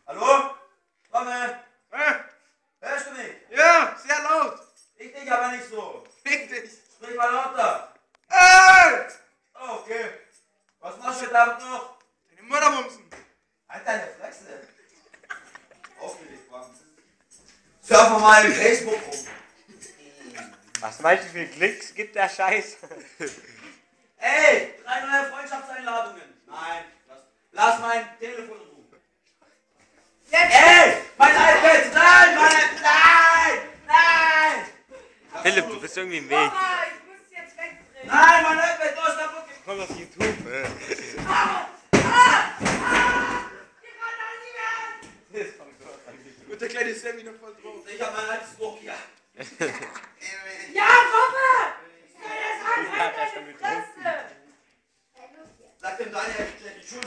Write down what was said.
Hallo? Komme! Hörst du mich? Ja, sehr laut. Ich dich aber nicht so. Fick dich. Sprich mal lauter. Oh, okay. Was machst du heute Abend noch? Deine Mutter bumsen. Halt deine Fresse. Aufgelegt, Mann. Surf mal in Facebook rum. Was meinst du, wie viele Klicks gibt der Scheiß? Ey, 3 neue Freundschaftseinladungen. Nein, lass mein Telefon in Ruhe. Ey, mein iPad, nein! Philipp, du bist irgendwie im Weg. Mama, ich muss jetzt wegdrehen. Nein, mein iPad, du hast kaputt gemacht. Komm auf YouTube. Die kann doch nicht mehr. Und der kleine Sammy noch voll drauf. Ich hab mein altes Nokia. Ja, Papa! Ich soll das Ja, der ist schon anhalten, mit deine Fresse. Sag dem Daniel,